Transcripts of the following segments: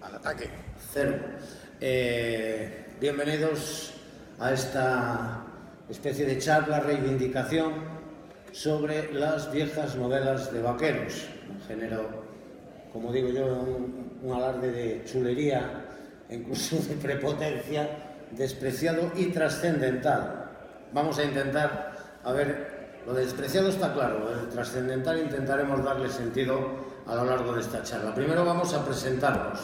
al ataque. Cero. Bienvenidos a esta especie de charla, reivindicación sobre las viejas novelas de vaqueros. Un género, como digo yo, un alarde de chulería, incluso de prepotencia, despreciado y trascendental. Vamos a intentar, a ver, lo de despreciado está claro, lo de trascendental intentaremos darle sentido a lo largo de esta charla. Primero vamos a presentarnos.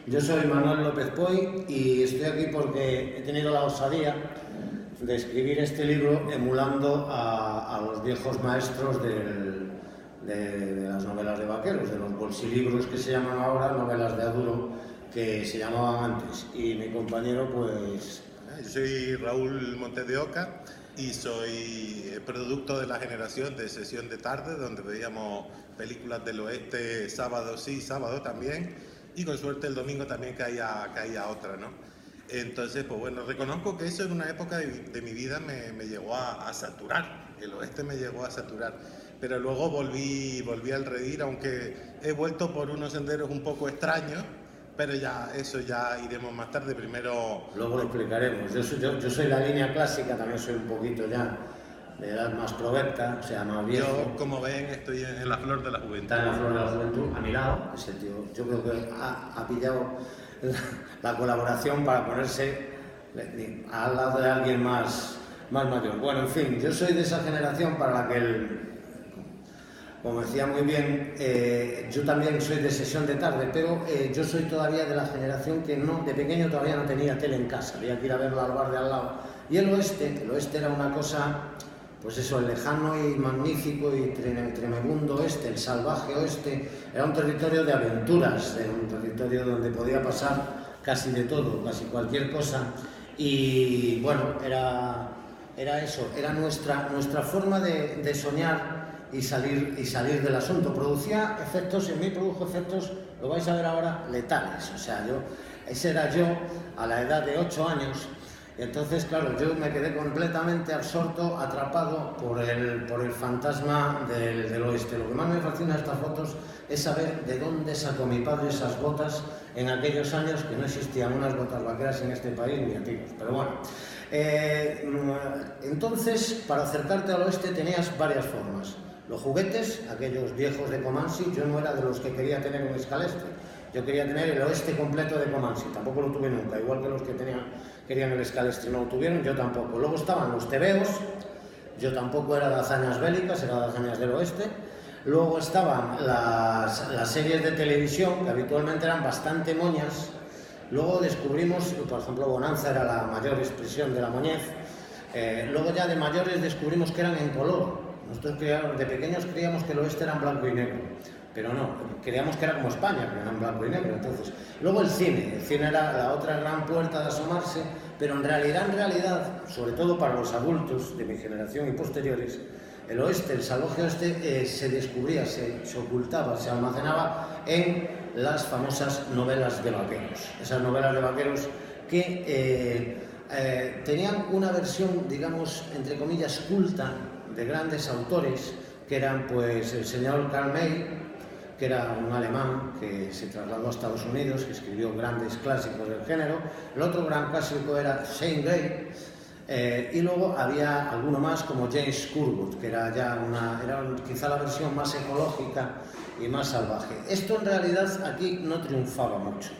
Yo soy Manuel López Poy y estoy aquí porque he tenido la osadía de escribir este libro emulando a los viejos maestros de las novelas de vaqueros, de los bolsilibros que se llaman ahora, novelas de aduro que se llamaban antes. Y mi compañero, pues... Yo soy Raúl Montes de Oca y soy producto de la generación de Sesión de Tarde, donde veíamos películas del oeste sábado sí, sábado también, y con suerte el domingo también caía otra, ¿no? Entonces, pues bueno, reconozco que eso en una época de mi vida me llegó a saturar, el oeste me llegó a saturar, pero luego volví al redil, aunque he vuelto por unos senderos un poco extraños, pero ya eso ya iremos más tarde. Primero... Luego lo explicaremos. Yo soy la línea clásica, también soy un poquito ya de edad más provecta, o sea, más viejo. Yo, como ven, estoy en la flor de la juventud. Está en la flor de la juventud, a mi lado, ese tío. Yo creo que ha pillado la colaboración para ponerse al lado de alguien más mayor. Bueno, en fin, yo soy de esa generación para la que como decía muy bien, yo también soy de Sesión de Tarde, pero yo soy todavía de la generación que de pequeño todavía no tenía tele en casa, había que ir a verla al bar de al lado. Y el oeste era una cosa, pues eso, el lejano y magnífico y tremebundo oeste, el salvaje oeste, era un territorio de aventuras, un territorio donde podía pasar casi de todo, casi cualquier cosa. Y bueno, era eso, era nuestra forma de soñar y salir del asunto. Producía efectos, en mí produjo efectos, lo vais a ver ahora, letales. O sea, ese era yo a la edad de 8 años. Y entonces, claro, yo me quedé completamente absorto, atrapado por el fantasma del oeste. Lo que más me fascina de estas fotos es saber de dónde sacó mi padre esas botas en aquellos años que no existían unas botas vaqueras en este país ni antiguos. Pero bueno, entonces, para acercarte al oeste tenías varias formas. Los juguetes, aquellos viejos de Comansi, yo no era de los que quería tener un escalestre. Yo quería tener el oeste completo de Comansi, tampoco lo tuve nunca, igual que los que querían el escalestre no lo tuvieron, yo tampoco. Luego estaban los tebeos, yo tampoco era de hazañas bélicas, era de hazañas del oeste. Luego estaban las series de televisión, que habitualmente eran bastante moñas. Luego descubrimos, por ejemplo, Bonanza era la mayor expresión de la moñez. Luego ya de mayores descubrimos que eran en color. Nosotros de pequeños creíamos que el oeste era en blanco y negro, pero no, creíamos que era como España, que era en blanco y negro. Entonces, luego el cine era la otra gran puerta de asomarse, pero en realidad, sobre todo para los adultos de mi generación y posteriores, el oeste, el salvaje oeste, se descubría, se ocultaba, se almacenaba en las famosas novelas de vaqueros. Esas novelas de vaqueros que tenían una versión, digamos, entre comillas, culta, de grandes autores, que eran pues el señor Karl May, que era un alemán que se trasladó a Estados Unidos, que escribió grandes clásicos del género. El otro gran clásico era Shane Gray, y luego había alguno más como James Curwood, que era ya quizá la versión más ecológica y más salvaje. Esto en realidad aquí no triunfaba mucho.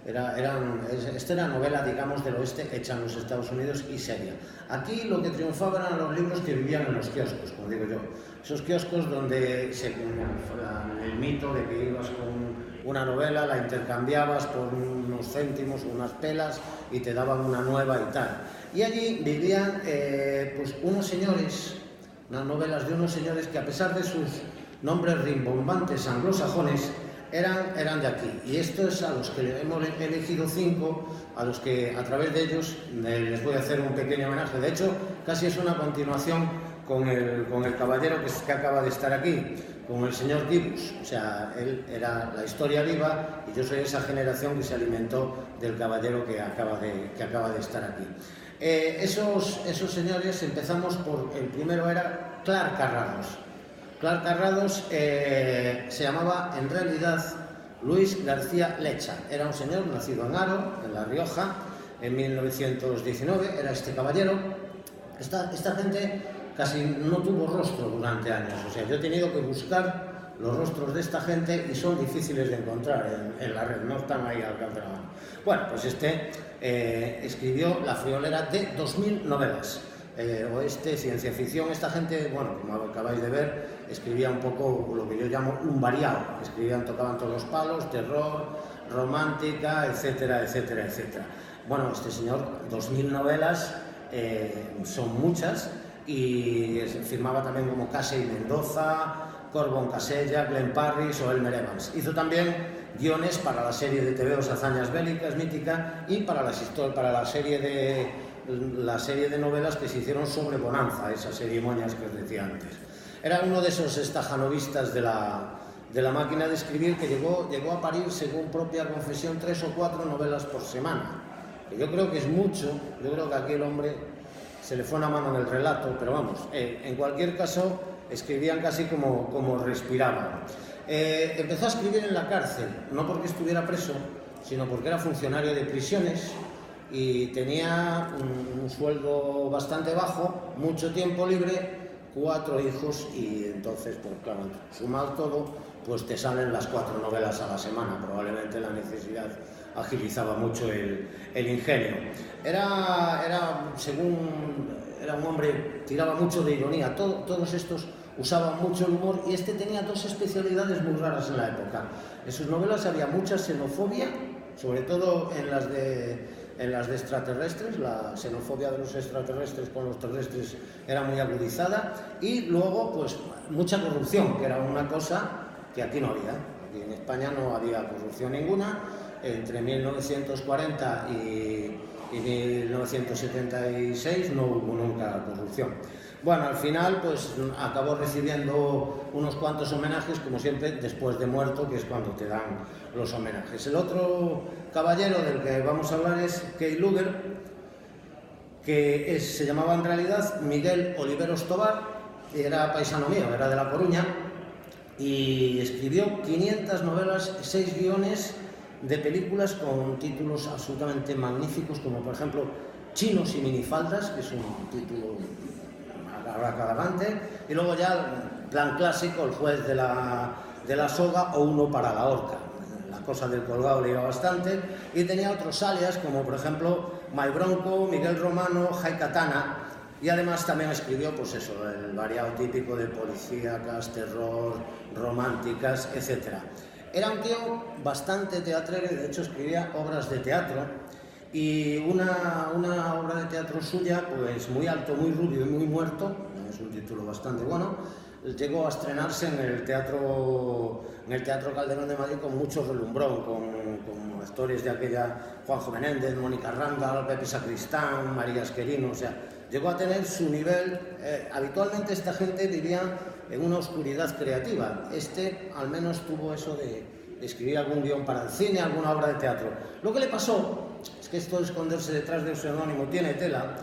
Esta era novela, digamos, del oeste hecha en los Estados Unidos y seria. Aquí lo que triunfaba eran los libros que vivían en los kioscos, como digo yo. Esos kioscos donde el mito de que ibas con una novela, la intercambiabas por unos céntimos, unas pelas y te daban una nueva y tal. Y allí vivían pues unos señores, unas novelas de unos señores que, a pesar de sus nombres rimbombantes anglosajones, eran de aquí. Y esto es a los que hemos elegido 5, a los que a través de ellos les voy a hacer un pequeño homenaje. De hecho, casi es una continuación con el caballero que acaba de estar aquí, con el señor Gibbs. O sea, él era la historia viva y yo soy esa generación que se alimentó del caballero que acaba de estar aquí. Esos señores, empezamos por, el primero era Clark Carrados. Clark Carrados se llamaba en realidad Luis García Lecha. Era un señor nacido en Haro, en La Rioja, en 1919. Era este caballero. Esta gente casi no tuvo rostro durante años. O sea, yo he tenido que buscar los rostros de esta gente y son difíciles de encontrar en la red, no están ahí al alcance de la mano. Bueno, pues escribió La friolera de 2000 novelas. Oeste, ciencia ficción. Esta gente, bueno, como acabáis de ver, escribía un poco lo que yo llamo un variado. Tocaban todos los palos, terror, romántica, etcétera, etcétera, etcétera. Bueno, este señor, 2000 novelas, son muchas, y firmaba también como Casey Mendoza, Corbon Casella, Glenn Parris o Elmer Evans. Hizo también guiones para la serie de TVOs Hazañas Bélicas, mítica, y para la serie de novelas que se hicieron sobre Bonanza, esas cerimonias que os decía antes. Era uno de esos estajanovistas de la máquina de escribir que llegó a parir, según propia confesión, 3 o 4 novelas por semana. Que yo creo que es mucho. Yo creo que aquí el hombre se le fue una mano en el relato, pero vamos, en cualquier caso escribían casi como respiraban. Empezó a escribir en la cárcel, no porque estuviera preso, sino porque era funcionario de prisiones y tenía un sueldo bastante bajo, mucho tiempo libre, 4 hijos, y entonces, pues claro, sumado todo, pues te salen las 4 novelas a la semana. Probablemente la necesidad agilizaba mucho el ingenio. Era un hombre, tiraba mucho de ironía. Todos estos usaban mucho el humor, y este tenía 2 especialidades muy raras en la época. En sus novelas había mucha xenofobia, sobre todo en las de extraterrestres. La xenofobia de los extraterrestres con los terrestres era muy agudizada, y luego pues mucha corrupción, que era una cosa que aquí no había. Aquí en España no había corrupción ninguna. Entre 1940 y 1976 no hubo nunca corrupción. Bueno, al final pues acabó recibiendo unos cuantos homenajes, como siempre, después de muerto, que es cuando te dan los homenajes. El otro caballero del que vamos a hablar es Kay Luger, que se llamaba en realidad Miguel Oliveros Tobar, y era paisano mío, era de La Coruña, y escribió 500 novelas, 6 guiones de películas con títulos absolutamente magníficos, como por ejemplo Chinos y minifaldas, que es un título abracadabante, y luego ya, plan clásico, El juez de la soga o Uno para la horca. La cosa del colgado le iba bastante, y tenía otros alias, como por ejemplo May Bronco, Miguel Romano, Jai Katana, y además también escribió, pues eso, el variado típico de policíacas, terror, románticas, etc. Era un tío bastante teatrero, y de hecho escribía obras de teatro, y una obra de teatro suya, pues Muy alto, muy rubio y muy muerto, es un título bastante bueno, llegó a estrenarse en el Teatro Calderón de Madrid con mucho relumbrón, con actores de aquella, Juanjo Menéndez, Mónica Randall, Pepe Sacristán, María Esquerino. O sea, llegó a tener su nivel. Habitualmente esta gente vivía en una oscuridad creativa. Este al menos tuvo eso de escribir algún guión para el cine, alguna obra de teatro. Lo que le pasó es que esto de esconderse detrás de un seudónimo tiene tela.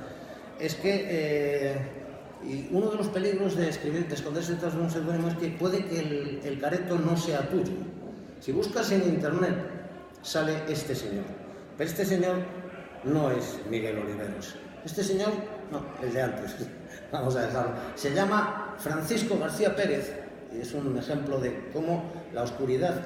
Es que y uno de los peligros de esconderse detrás de un seudónimo es que puede que el careto no sea tuyo. Si buscas en internet sale este señor, pero este señor no es Miguel Oliveros. Este señor, no, el de antes, vamos a dejarlo. Se llama Francisco García Pérez, y es un ejemplo de cómo la oscuridad.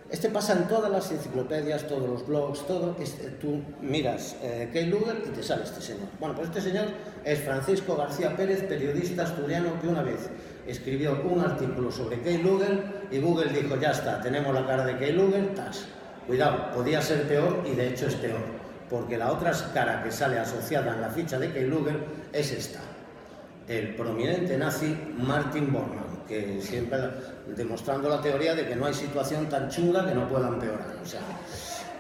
Este pasa en todas las enciclopedias, todos los blogs, todo. Tú miras Kay Luger y te sale este señor. Bueno, pues este señor es Francisco García Pérez, periodista asturiano, que una vez escribió un artículo sobre Kay Luger, y Google dijo: ya está, tenemos la cara de Kay Luger, tas. Cuidado, podía ser peor, y de hecho es peor, porque la otra cara que sale asociada en la ficha de Kay Luger es esta: el prominente nazi Martin Bormann, que siempre demostrando la teoría de que no hay situación tan chunga que no pueda empeorar. O sea,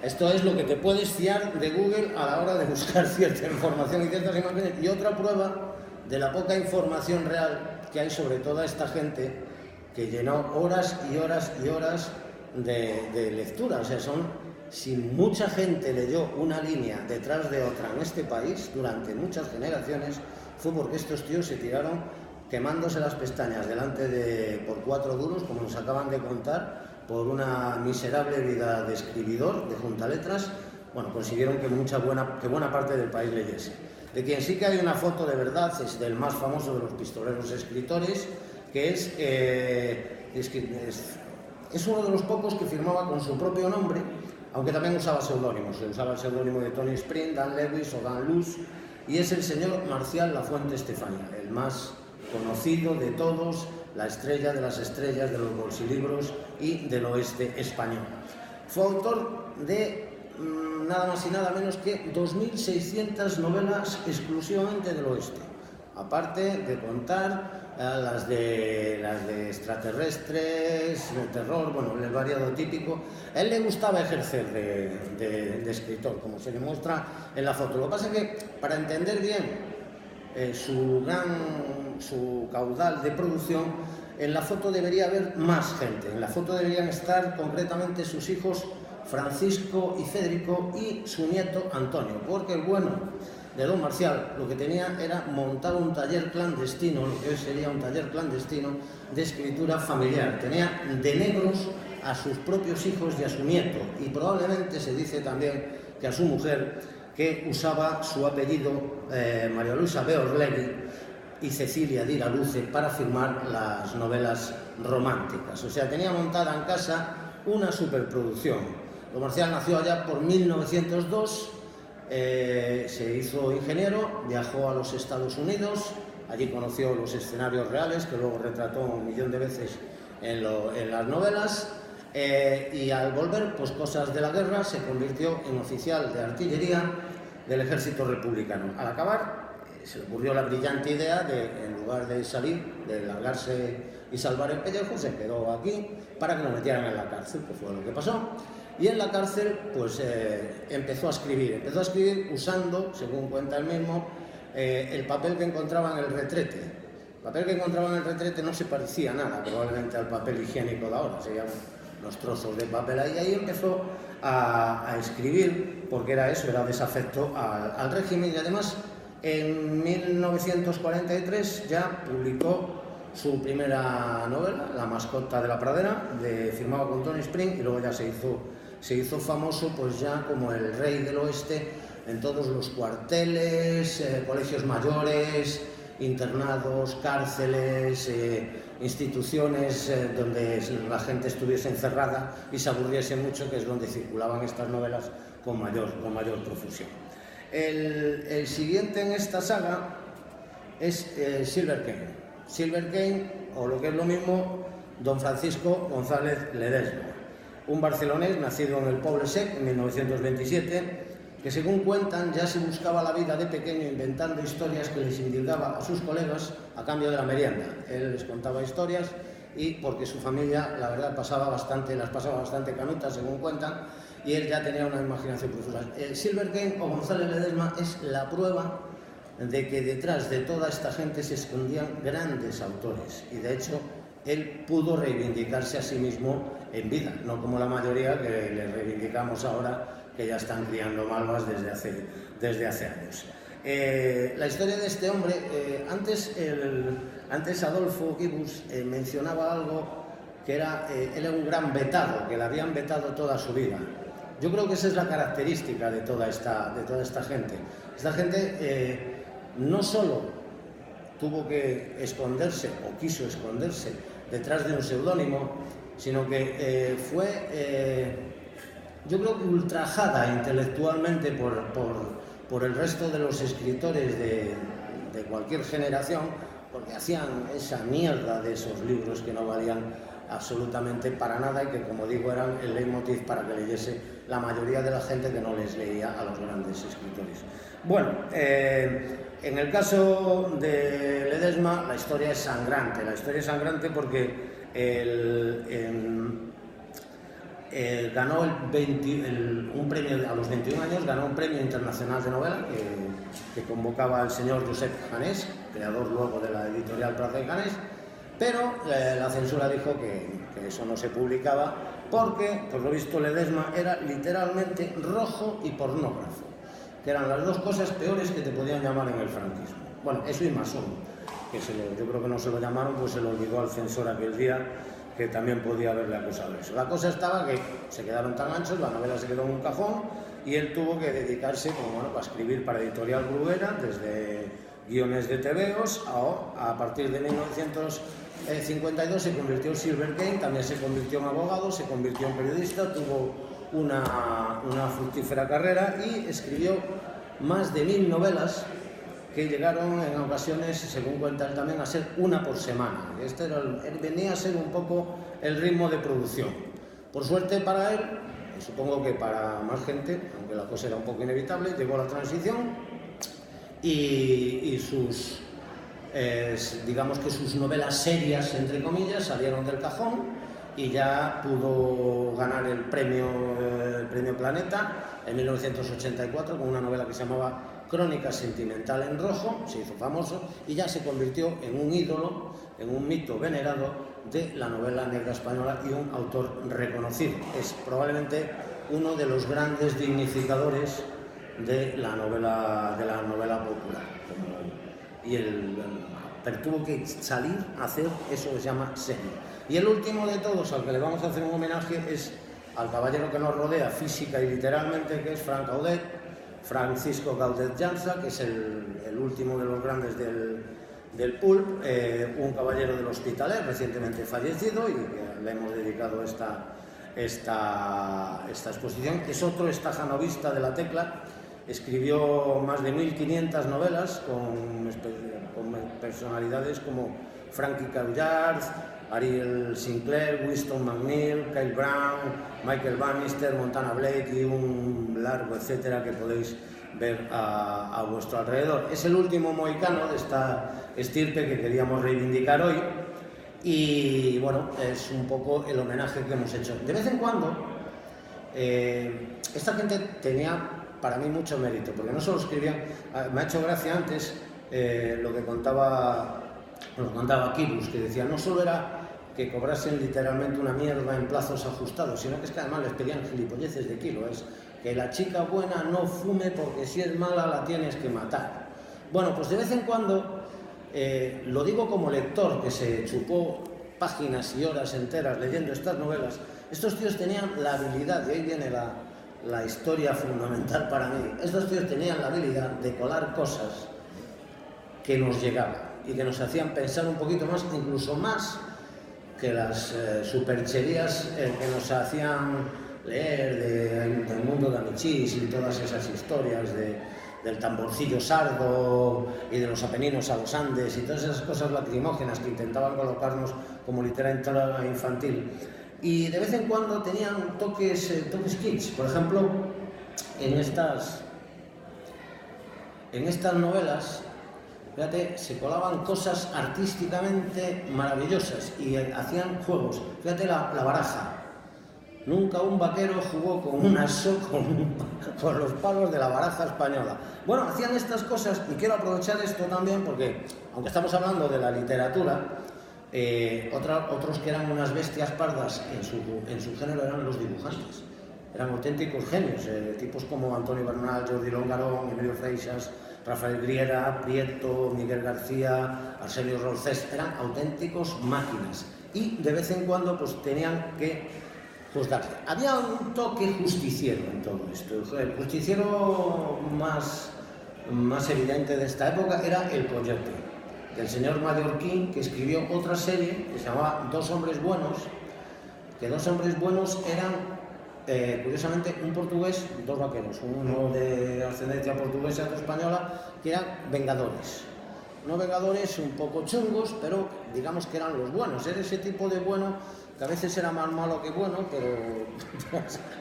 esto es lo que te puedes fiar de Google a la hora de buscar cierta información y ciertas imágenes. Y otra prueba de la poca información real que hay sobre toda esta gente que llenó horas y horas y horas de lectura. O sea, si mucha gente leyó una línea detrás de otra en este país durante muchas generaciones, fue porque estos tíos se tiraron quemándose las pestañas delante por 4 duros, como nos acaban de contar, por una miserable vida de escribidor, de juntaletras, bueno, consiguieron que buena parte del país leyese. De quien sí que hay una foto de verdad es del más famoso de los pistoleros escritores, que es uno de los pocos que firmaba con su propio nombre, aunque también usaba seudónimos. Se usaba el seudónimo de Tony Spring, Dan Lewis o Dan Luce, y es el señor Marcial Lafuente Estefanía, el más conocido de todos, la estrella de las estrellas de los bolsilibros y del oeste español. Fue autor de nada más y nada menos que 2.600 novelas exclusivamente del oeste, aparte de contar las de extraterrestres, de terror, bueno, el variado típico. A él le gustaba ejercer de escritor, como se demuestra en la foto. Lo que pasa es que, para entender bien su caudal de producción, en la foto debería haber más gente. En la foto deberían estar concretamente sus hijos Francisco y Federico y su nieto Antonio, porque el bueno de don Marcial lo que tenía era montar un taller clandestino, lo que hoy sería un taller clandestino de escritura familiar. Tenía de negros a sus propios hijos y a su nieto, y probablemente se dice también que a su mujer, que usaba su apellido María Luisa Beorlegui y Cecilia Di la Luce para firmar las novelas románticas. O sea, tenía montada en casa una superproducción. Don Marcial nació allá por 1902, se hizo ingeniero, viajó a los Estados Unidos, allí conoció los escenarios reales, que luego retrató 1.000.000 de veces en las novelas, y al volver, pues cosas de la guerra, se convirtió en oficial de artillería del ejército republicano. Al acabar, se le ocurrió la brillante idea de, en lugar de salir, de largarse y salvar el pellejo, se quedó aquí para que lo metieran en la cárcel, que fue lo que pasó. Y en la cárcel, pues empezó a escribir usando, según cuenta él mismo, el papel que encontraba en el retrete. El papel que encontraba en el retrete no se parecía a nada, probablemente, al papel higiénico de ahora, serían los trozos de papel ahí. Ahí empezó a escribir, porque era eso, era desafecto al régimen, y además en 1943 ya publicó su primera novela, La mascota de la pradera, firmado con Tony Spring, y luego ya se hizo famoso, pues ya como el rey del oeste en todos los cuarteles, colegios mayores, internados, cárceles, instituciones donde la gente estuviese encerrada y se aburriese mucho, que es donde circulaban estas novelas con mayor profusión. El siguiente en esta saga es Silver Kane, o lo que es lo mismo, don Francisco González Ledesma, un barcelonés nacido en el Poble Sec en 1927, que según cuentan ya se buscaba la vida de pequeño inventando historias que les indicaba a sus colegas a cambio de la merienda. Él les contaba historias, y porque su familia, la verdad, las pasaba bastante canutas, según cuentan, y él ya tenía una imaginación profunda. Silver Kane o González Ledesma es la prueba de que detrás de toda esta gente se escondían grandes autores, y de hecho él pudo reivindicarse a sí mismo en vida, no como la mayoría que le reivindicamos ahora, que ya están criando malvas desde hace años. La historia de este hombre, antes Adolfo Gibus mencionaba algo, que era, él era un gran vetado, que le habían vetado toda su vida. Yo creo que esa es la característica de toda esta gente. Esta gente no solo tuvo que esconderse, o quiso esconderse, detrás de un seudónimo, sino que fue, yo creo que ultrajada intelectualmente por el resto de los escritores de cualquier generación, porque hacían esa mierda de esos libros que no valían absolutamente para nada, y que, como digo, eran el leitmotiv para que leyese la mayoría de la gente que no les leía a los grandes escritores. Bueno, en el caso de Ledesma la historia es sangrante porque ganó un premio a los 21 años, ganó un premio internacional de novela que convocaba al señor Josep Janés, creador luego de la editorial Plaza de Janés, pero la censura dijo que eso no se publicaba porque, por lo visto, Ledesma era literalmente rojo y pornógrafo, que eran las dos cosas peores que te podían llamar en el franquismo. Bueno, eso y masón, que yo creo que no se lo llamaron, pues se lo olvidó al censor aquel día, que también podía haberle acusado de eso. La cosa estaba que se quedaron tan anchos, la novela se quedó en un cajón y él tuvo que dedicarse a escribir para Editorial Bruguera, desde guiones de tebeos a partir de 1952 se convirtió en Silver King, también se convirtió en abogado, se convirtió en periodista, tuvo una fructífera carrera y escribió más de 1000 novelas que llegaron en ocasiones, según cuenta él también, a ser una por semana. Venía a ser un poco el ritmo de producción. Por suerte para él, y supongo que para más gente, aunque la cosa era un poco inevitable, llegó la transición y digamos que sus novelas serias, entre comillas, salieron del cajón y ya pudo ganar el premio Planeta en 1984 con una novela que se llamaba Crónica sentimental en rojo, se hizo famoso y ya se convirtió en un ídolo, en un mito venerado de la novela negra española y un autor reconocido. Es probablemente uno de los grandes dignificadores de la novela popular. Pero tuvo que salir a hacer eso que se llama serie. Y el último de todos, al que le vamos a hacer un homenaje, es al caballero que nos rodea física y literalmente, que es Francisco Gaudet Llança, que es el último de los grandes del pulp, un caballero del Hospitalet recientemente fallecido y que le hemos dedicado esta exposición. Es otro estajanovista de la tecla, escribió más de 1500 novelas con personalidades como Frankie Callard, Ariel Sinclair, Winston McNeill, Kyle Brown, Michael Bannister, Montana Blake y un largo etcétera que podéis ver a vuestro alrededor. Es el último mohicano de esta estirpe que queríamos reivindicar hoy y bueno, es un poco el homenaje que hemos hecho. De vez en cuando, esta gente tenía para mí mucho mérito, porque no solo escribían, me ha hecho gracia antes lo que contaba Kirus, que decía, no solo era que cobrasen literalmente una mierda en plazos ajustados, sino que es que además les pedían gilipolleces de kilo, es que la chica buena no fume porque si es mala la tienes que matar. Bueno, pues de vez en cuando, lo digo como lector que se chupó páginas y horas enteras leyendo estas novelas, estos tíos tenían la habilidad, y ahí viene la historia fundamental para mí, estos tíos tenían la habilidad de colar cosas que nos llegaban y que nos hacían pensar un poquito más, incluso más que las supercherías que nos hacían leer del mundo de Amichís y todas esas historias del tamborcillo sardo y de los Apeninos a los Andes y todas esas cosas lacrimógenas que intentaban colocarnos como literatura infantil. Y de vez en cuando tenían toques kitsch. Por ejemplo, en estas novelas, fíjate, se colaban cosas artísticamente maravillosas y hacían juegos. Fíjate la baraja. Nunca un vaquero jugó con un aso con los palos de la baraja española. Bueno, hacían estas cosas y quiero aprovechar esto también porque, aunque estamos hablando de la literatura, otros que eran unas bestias pardas en su género eran los dibujantes. Eran auténticos genios, tipos como Antonio Bernal, Jordi Longarón, Emilio Freixas, Rafael Griera, Prieto, Miguel García, Arsenio Rolcés, eran auténticos máquinas y de vez en cuando pues tenían que juzgarse. Había un toque justiciero en todo esto. El justiciero más evidente de esta época era El Coyote, del señor Mallorquín, que escribió otra serie que se llamaba Dos hombres buenos, que dos hombres buenos eran curiosamente un portugués, dos vaqueros, uno de ascendencia portuguesa y otro española, que eran vengadores. No vengadores un poco chungos, pero digamos que eran los buenos. Era ese tipo de bueno que a veces era más malo que bueno, pero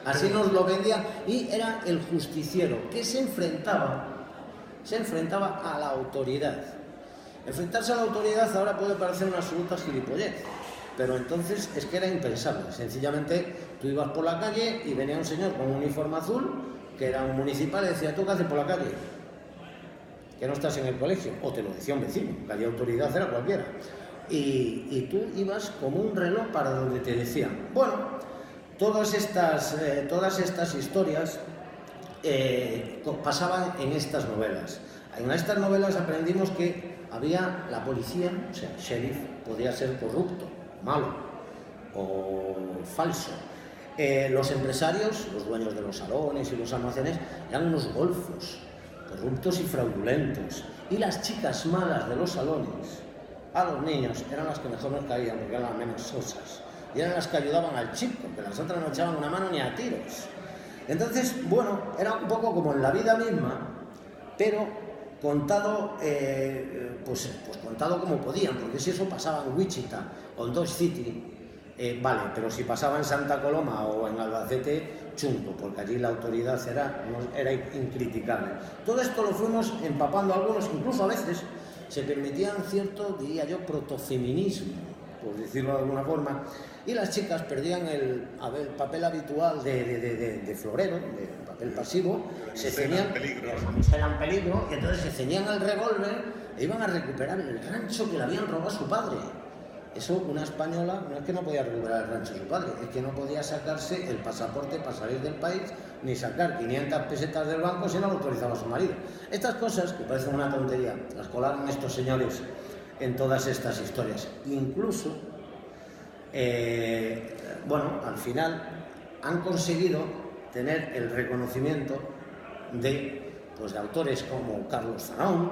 así nos lo vendían. Y era el justiciero, que se enfrentaba a la autoridad. Enfrentarse a la autoridad ahora puede parecer una absoluta gilipollez, pero entonces es que era impensable. Sencillamente tú ibas por la calle y venía un señor con un uniforme azul, que era un municipal, y decía, ¿tú qué haces por la calle? Que no estás en el colegio. O te lo decía un vecino, que había autoridad, era cualquiera. Y tú ibas como un reloj para donde te decían. Bueno, todas estas historias pasaban en estas novelas. En estas novelas aprendimos que había la policía, o sea, el sheriff, podía ser corrupto, malo, o falso. Los empresarios, los dueños de los salones y los almacenes, eran unos golfos, corruptos y fraudulentos. Y las chicas malas de los salones, a los niños, eran las que mejor nos caían porque eran las menos sosas. Y eran las que ayudaban al chico, que las otras no echaban una mano ni a tiros. Entonces, bueno, era un poco como en la vida misma, pero contado, pues contado como podían, porque si eso pasaba en Wichita o en Dodge City, vale, pero si pasaba en Santa Coloma o en Albacete, chungo, porque allí la autoridad era incriticable. Todo esto lo fuimos empapando algunos, incluso a veces se permitían cierto, diría yo, protofeminismo, por decirlo de alguna forma, y las chicas perdían el papel habitual de florero, de papel pasivo, se ceñían peligro, y entonces se ceñían al revólver e iban a recuperar el rancho que le habían robado a su padre. Eso, una española, no es que no podía recuperar el rancho de su padre, es que no podía sacarse el pasaporte para salir del país, ni sacar 500 pesetas del banco si no lo autorizaba su marido. Estas cosas, que parecen una tontería, las colaron estos señores en todas estas historias. Incluso, bueno, al final han conseguido tener el reconocimiento de autores como Carlos Zaraón,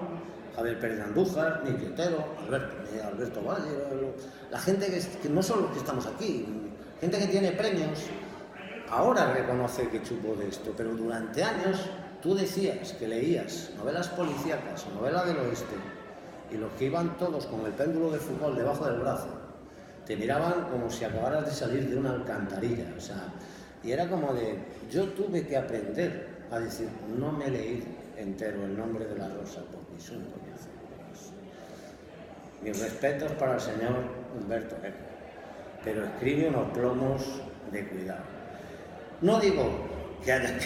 Javier Pérez de Andújar, Miki Otero, Alberto Valle, la gente que no solo los que estamos aquí, gente que tiene premios, ahora reconoce que chupó de esto, pero durante años tú decías que leías novelas policíacas o novelas del oeste y los que iban todos con el péndulo de fútbol debajo del brazo te miraban como si acabaras de salir de una alcantarilla, o sea, y era como de, yo tuve que aprender a decir, no me he leído entero El nombre de la rosa porque es un coñazo. Mis respetos para el señor Humberto Eco, pero escribe unos plomos de cuidado. No digo que haya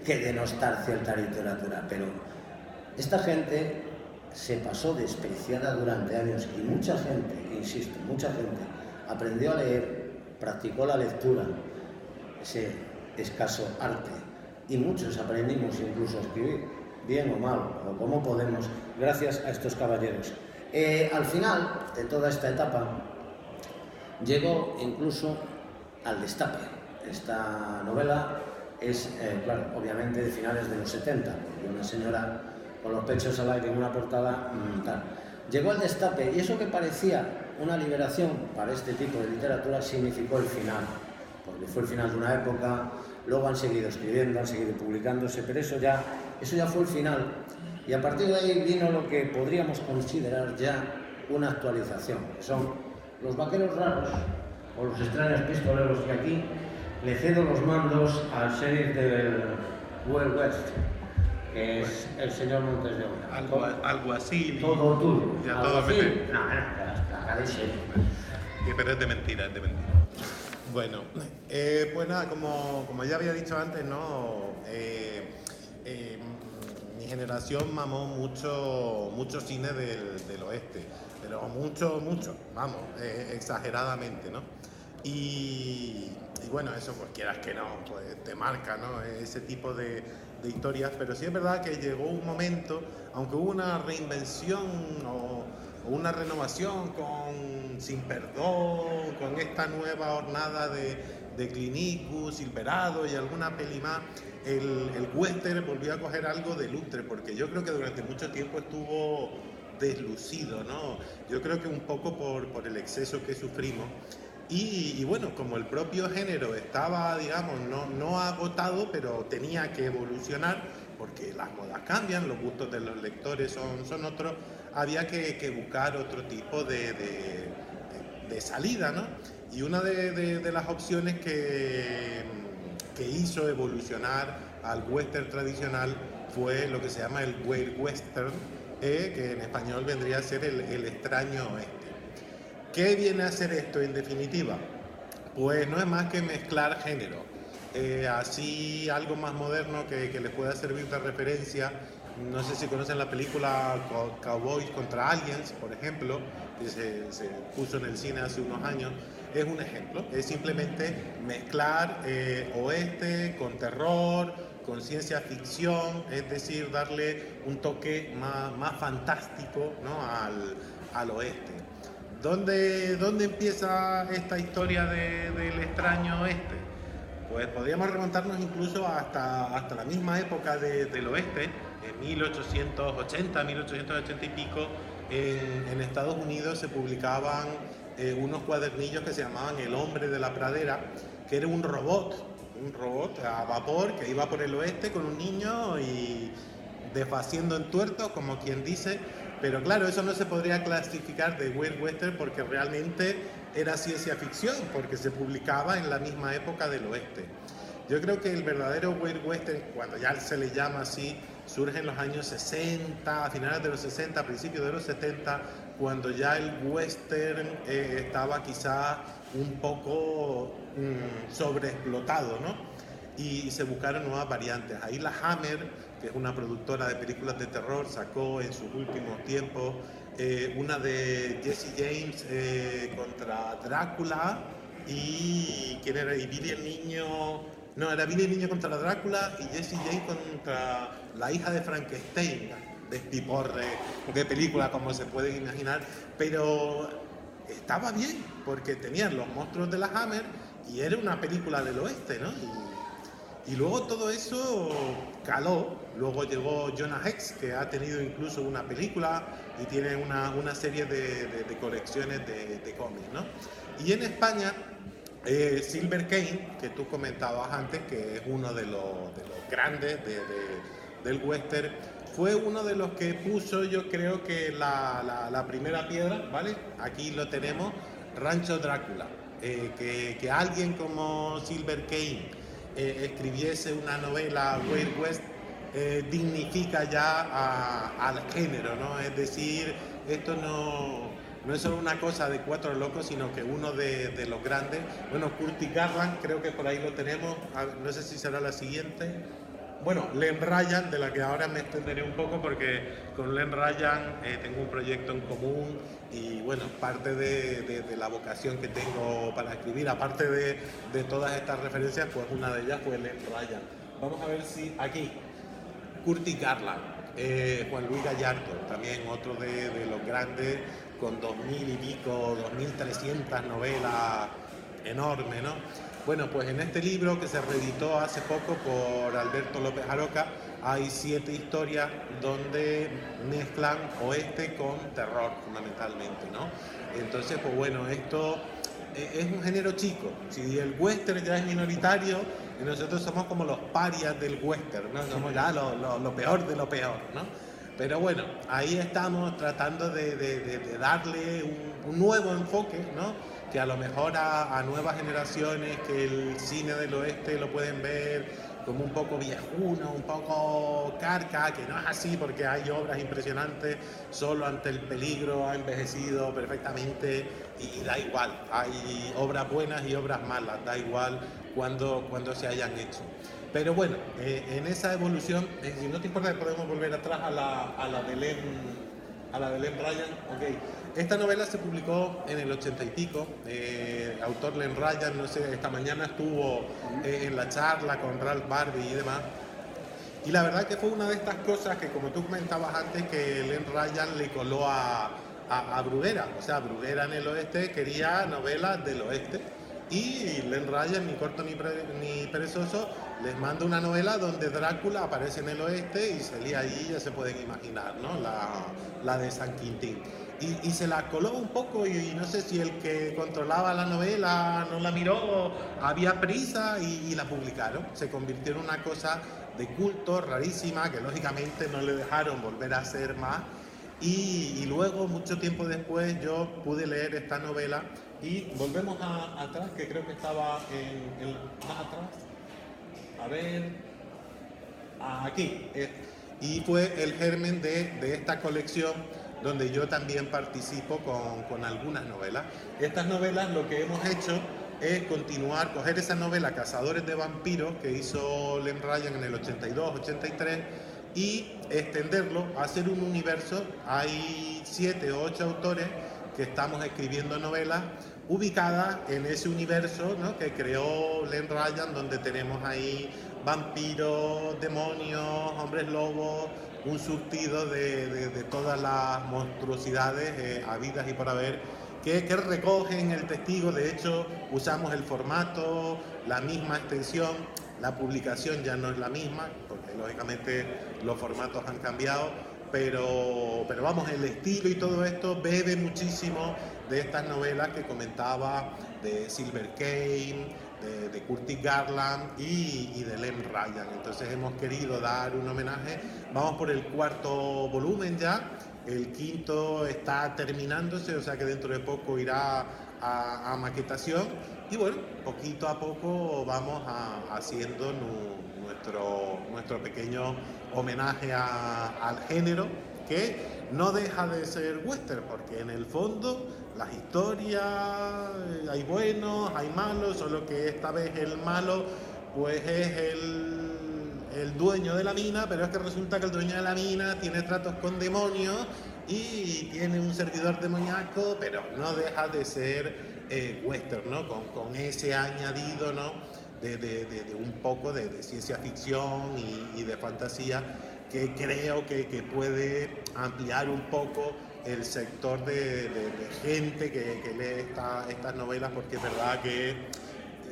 que denostar cierta literatura, pero esta gente se pasó despreciada durante años y mucha gente, insisto, mucha gente aprendió a leer, practicó la lectura, ese escaso arte, y muchos aprendimos incluso a escribir, bien o mal, o como podemos, gracias a estos caballeros. Al final de toda esta etapa llegó incluso al destape. Esta novela es, claro, obviamente de finales de los 70, porque una señora con los pechos al aire en una portada, tal. Llegó al destape y eso que parecía una liberación para este tipo de literatura significó el final, porque fue el final de una época, luego han seguido escribiendo, han seguido publicándose, pero eso ya fue el final. Y a partir de ahí vino lo que podríamos considerar ya una actualización, que son los vaqueros raros o los extraños pistoleros, que aquí le cedo los mandos al sheriff del Wild West, que es el señor Montes de Oca. Algo así. Todo tuyo. Ya todo meter. No, la de sheriff. Pero es de mentira, es de mentira. Bueno, pues nada, como ya había dicho antes, ¿no? Mi generación mamó mucho cine del oeste, pero mucho, vamos, exageradamente, ¿no? Y bueno, eso pues quieras que no, pues te marca, ¿no? Ese tipo de historias, pero sí es verdad que llegó un momento, aunque hubo una reinvención o una renovación con Sin Perdón, con esta nueva hornada de Clint Eastwood, Silverado y alguna peli más, el western volvió a coger algo de lustre, porque yo creo que durante mucho tiempo estuvo deslucido, ¿no? Yo creo que un poco por el exceso que sufrimos. Y bueno, como el propio género estaba, digamos, no agotado, pero tenía que evolucionar, porque las modas cambian, los gustos de los lectores son otros, había que buscar otro tipo de salida, ¿no? Y una de las opciones que hizo evolucionar al western tradicional fue lo que se llama el Wild Western, que en español vendría a ser el extraño oeste. ¿Qué viene a hacer esto en definitiva? Pues no es más que mezclar género. Así algo más moderno que les pueda servir de referencia. No sé si conocen la película Cowboys contra Aliens, por ejemplo, que se puso en el cine hace unos años. Es un ejemplo, es simplemente mezclar oeste con terror, con ciencia ficción, es decir, darle un toque más fantástico, ¿no? al oeste. ¿Dónde empieza esta historia del extraño oeste? Pues podríamos remontarnos incluso hasta la misma época del oeste, en 1880, 1880 y pico, en Estados Unidos se publicaban unos cuadernillos que se llamaban El hombre de la pradera, que era un robot a vapor que iba por el oeste con un niño y deshaciendo en tuertos, como quien dice, pero claro, eso no se podría clasificar de Weird Western porque realmente era ciencia ficción, porque se publicaba en la misma época del oeste. Yo creo que el verdadero Weird Western, cuando ya se le llama así, surge en los años 60, a finales de los 60, principios de los 70, cuando ya el western estaba quizá un poco sobreexplotado, ¿no? Y se buscaron nuevas variantes. Ahí la Hammer, que es una productora de películas de terror, sacó en sus últimos tiempos una de Jesse James contra Drácula y ¿quién era? Y Billy el Niño. No, era Billy el Niño contra la Drácula y Jesse James contra la hija de Frankenstein. Despiporre de película, como se pueden imaginar, pero estaba bien, porque tenían los monstruos de la Hammer y era una película del oeste, ¿no? Y luego todo eso caló. Luego llegó Jonah Hex, que ha tenido incluso una película y tiene una serie de colecciones de cómics, ¿no? Y en España, Silver Kane, que tú comentabas antes, que es uno de los grandes del western, fue uno de los que puso, yo creo que la primera piedra, ¿vale? Aquí lo tenemos, Rancho Drácula. Que alguien como Silver Kane escribiese una novela Wild West dignifica ya al género, ¿no? Es decir, esto no es solo una cosa de cuatro locos, sino que uno de los grandes. Bueno, Curtis Garland, creo que por ahí lo tenemos, no sé si será la siguiente. Bueno, Len Ryan, de la que ahora me extenderé un poco porque con Len Ryan tengo un proyecto en común y bueno, parte de la vocación que tengo para escribir, aparte de todas estas referencias, pues una de ellas fue Len Ryan. Vamos a ver si aquí, Curtis Garland, Juan Luis Gallardo, también otro de los grandes, con 2000 y pico, 2300 novelas, enorme, ¿no? Bueno, pues en este libro que se reeditó hace poco por Alberto López Aroca, hay 7 historias donde mezclan oeste con terror, fundamentalmente, ¿no? Entonces, pues bueno, esto es un género chico. Si el western ya es minoritario, nosotros somos como los parias del western, ¿no? Somos ya lo peor de lo peor, ¿no? Pero bueno, ahí estamos tratando de darle un nuevo enfoque, ¿no? Que a lo mejor a nuevas generaciones que el cine del oeste lo pueden ver como un poco viejuno, un poco carca, que no es así porque hay obras impresionantes, Solo ante el peligro ha envejecido perfectamente y da igual, hay obras buenas y obras malas, da igual cuando se hayan hecho. Pero bueno, en esa evolución, si no te importa, podemos volver atrás a la de Len Ryan. Okay. Esta novela se publicó en el 80 y pico, autor Len Ryan, no sé, esta mañana estuvo en la charla con Ralph Barbie y demás. Y la verdad que fue una de estas cosas que, como tú comentabas antes, que Len Ryan le coló a Bruguera. O sea, Bruguera en el oeste quería novelas del oeste. Y Len Ryan, ni corto ni perezoso, les manda una novela donde Drácula aparece en el oeste y salía allí, ya se pueden imaginar, ¿no? La de San Quintín. Y se la coló un poco y no sé si el que controlaba la novela no la miró, había prisa y la publicaron. Se convirtió en una cosa de culto rarísima que lógicamente no le dejaron volver a hacer más. Y luego, mucho tiempo después, yo pude leer esta novela y volvemos atrás, que creo que estaba más atrás. A ver, aquí. Y fue el germen de esta colección donde yo también participo con algunas novelas. Estas novelas lo que hemos hecho es continuar, coger esa novela Cazadores de Vampiros que hizo Len Ryan en el 82, 83 y extenderlo, hacer un universo. Hay 7 o 8 autores que estamos escribiendo novelas ubicadas en ese universo, ¿no? Que creó Len Ryan, donde tenemos ahí vampiros, demonios, hombres lobos, un surtido de todas las monstruosidades habidas y por haber que recogen el testigo. De hecho, usamos el formato, la misma extensión, la publicación ya no es la misma, porque lógicamente los formatos han cambiado, pero vamos, el estilo y todo esto bebe muchísimo de estas novelas que comentaba, de Silver Kane, de Curtis Garland y de Lem Ryan. Entonces hemos querido dar un homenaje. Vamos por el 4º volumen ya, el 5º está terminándose, o sea que dentro de poco irá a maquetación, y bueno, poquito a poco vamos haciendo nuestro pequeño homenaje al género, que no deja de ser western, porque en el fondo las historias, hay buenos, hay malos, solo que esta vez el malo pues es el dueño de la mina, pero es que resulta que el dueño de la mina tiene tratos con demonios y tiene un servidor demoníaco, pero no deja de ser western, ¿no? Con ese añadido, ¿no? de un poco de ciencia ficción y de fantasía, que creo que puede ampliar un poco el sector de gente que lee estas novelas, porque es verdad que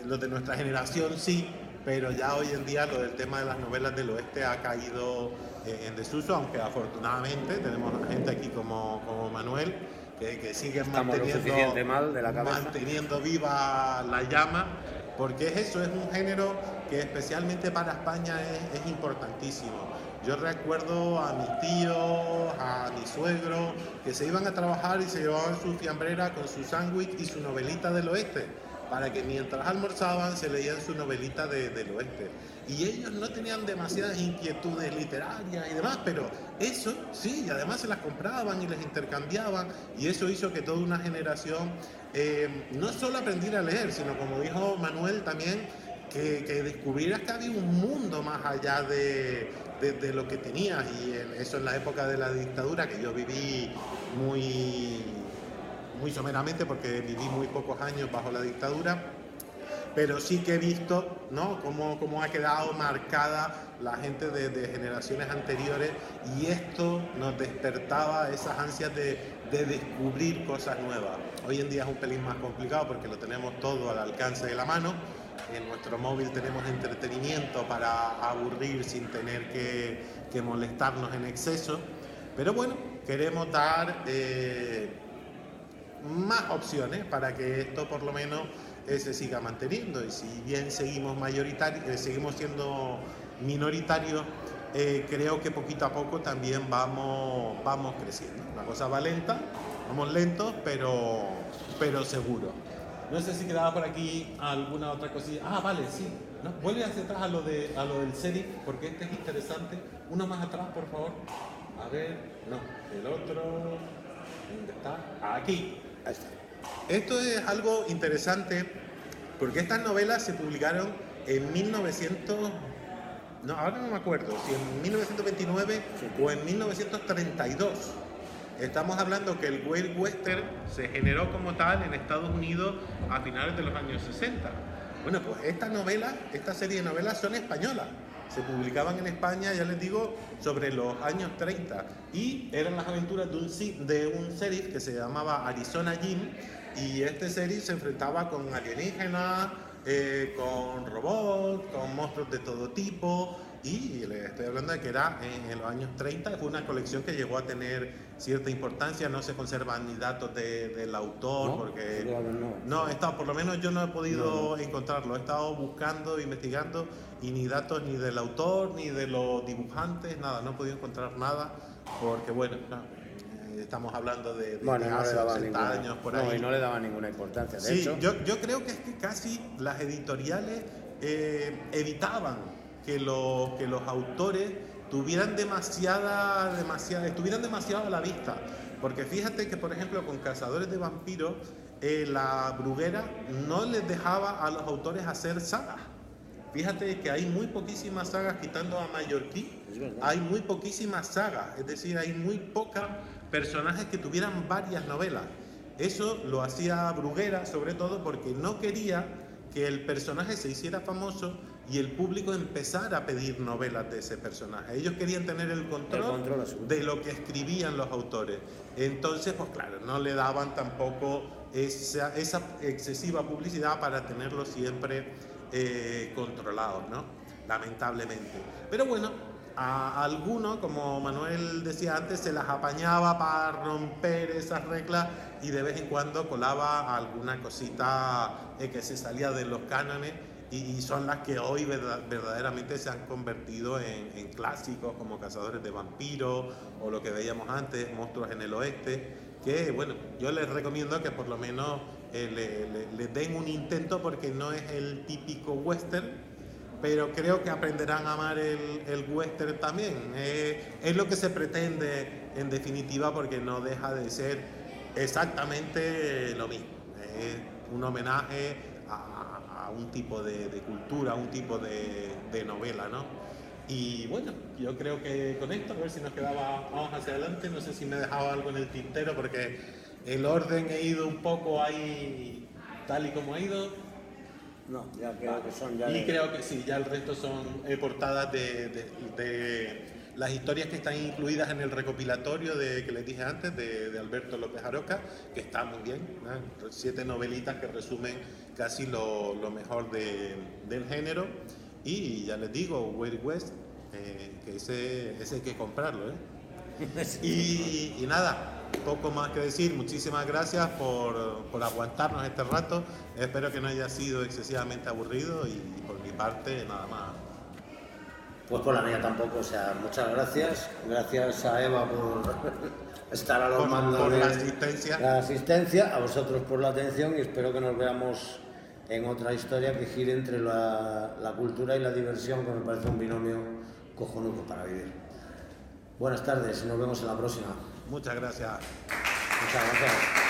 los de nuestra generación sí, pero ya hoy en día lo del tema de las novelas del oeste ha caído en desuso, aunque afortunadamente tenemos gente aquí como Manuel, que sigue manteniendo viva la llama, porque es eso, es un género que especialmente para España es importantísimo. Yo recuerdo a mis tíos, a mi suegro, que se iban a trabajar y se llevaban su fiambrera con su sándwich y su novelita del oeste, para que mientras almorzaban se leían su novelita del oeste. Y ellos no tenían demasiadas inquietudes literarias y demás, pero eso sí, y además se las compraban y les intercambiaban, y eso hizo que toda una generación no solo aprendiera a leer, sino, como dijo Manuel también, que descubrieras que había un mundo más allá de lo que tenías. Y eso en la época de la dictadura, que yo viví muy someramente, porque viví muy pocos años bajo la dictadura, pero sí que he visto, ¿no?, cómo ha quedado marcada la gente de generaciones anteriores, y esto nos despertaba esas ansias de descubrir cosas nuevas. Hoy en día es un pelín más complicado porque lo tenemos todo al alcance de la mano. En nuestro móvil tenemos entretenimiento para aburrir sin tener que molestarnos en exceso, pero bueno, queremos dar más opciones para que esto por lo menos se siga manteniendo. Y si bien seguimos siendo minoritarios, creo que poquito a poco también vamos creciendo. La cosa va lenta, vamos lentos, pero seguro. No sé si quedaba por aquí alguna otra cosilla. Ah, vale, sí. ¿No? Vuelve hacia atrás a lo del serif, porque este es interesante. Uno más atrás, por favor. A ver, no, el otro. ¿Dónde está? Aquí. Ahí está. Esto es algo interesante, porque estas novelas se publicaron en 1900... No, ahora no me acuerdo, si en 1929 o en 1932. Estamos hablando que el Wild Western se generó como tal en Estados Unidos a finales de los años 60. Bueno, pues esta serie de novelas son españolas. Se publicaban en España, ya les digo, sobre los años 30. Y eran las aventuras de un sheriff que se llamaba Arizona Jim. Y este sheriff se enfrentaba con alienígenas, con robots, con monstruos de todo tipo. Y les estoy hablando de que era en los años 30, fue una colección que llegó a tener cierta importancia. No se conservan ni datos del autor, ¿no? Porque por lo menos yo no he podido encontrarlo. He estado buscando, investigando, y ni datos ni del autor, ni de los dibujantes, nada, no he podido encontrar nada, porque bueno, estamos hablando de hace 80 años por ahí. No, y no le daba ninguna importancia. De hecho, yo creo que es que casi las editoriales evitaban que los autores estuvieran demasiado a la vista. Porque fíjate que, por ejemplo, con Cazadores de Vampiros, la Bruguera no les dejaba a los autores hacer sagas. Fíjate que hay muy poquísimas sagas, quitando a Mallorquí, hay muy poquísimas sagas, es decir, hay muy pocos personajes que tuvieran varias novelas. Eso lo hacía Bruguera, sobre todo porque no quería que el personaje se hiciera famoso y el público empezara a pedir novelas de ese personaje. Ellos querían tener el control de lo que escribían los autores. Entonces, pues claro, no le daban tampoco esa excesiva publicidad para tenerlo siempre controlado, ¿no? Lamentablemente. Pero bueno, a algunos, como Manuel decía antes, se las apañaba para romper esas reglas y de vez en cuando colaba alguna cosita que se salía de los cánones, y son las que hoy verdaderamente se han convertido en clásicos como Cazadores de Vampiros o lo que veíamos antes, Monstruos en el Oeste, que bueno, yo les recomiendo que por lo menos le den un intento, porque no es el típico western, pero creo que aprenderán a amar el western también. Es lo que se pretende en definitiva, porque no deja de ser exactamente lo mismo. Es un homenaje a un tipo de cultura, a un tipo de novela, ¿no? Y bueno, yo creo que con esto, a ver si nos quedaba, vamos hacia adelante. No sé si me he dejado algo en el tintero, porque el orden he ido un poco ahí tal y como ha ido. No, ya creo que son ya. Y creo que sí, ya el resto son portadas de las historias que están incluidas en el recopilatorio que les dije antes, de Alberto López Aroca, que está muy bien, ¿no? 7 novelitas que resumen casi lo mejor del género. Y ya les digo, Wild West, que ese hay que comprarlo, y nada, poco más que decir. Muchísimas gracias por aguantarnos este rato. Espero que no haya sido excesivamente aburrido, y por mi parte nada más. Pues por la mía tampoco, o sea, muchas gracias. Gracias a Eva por estar a los mandos por de la asistencia, a vosotros por la atención, y espero que nos veamos en otra historia que gire entre la cultura y la diversión, que me parece un binomio cojonudo para vivir. Buenas tardes y nos vemos en la próxima. Muchas gracias. Muchas gracias.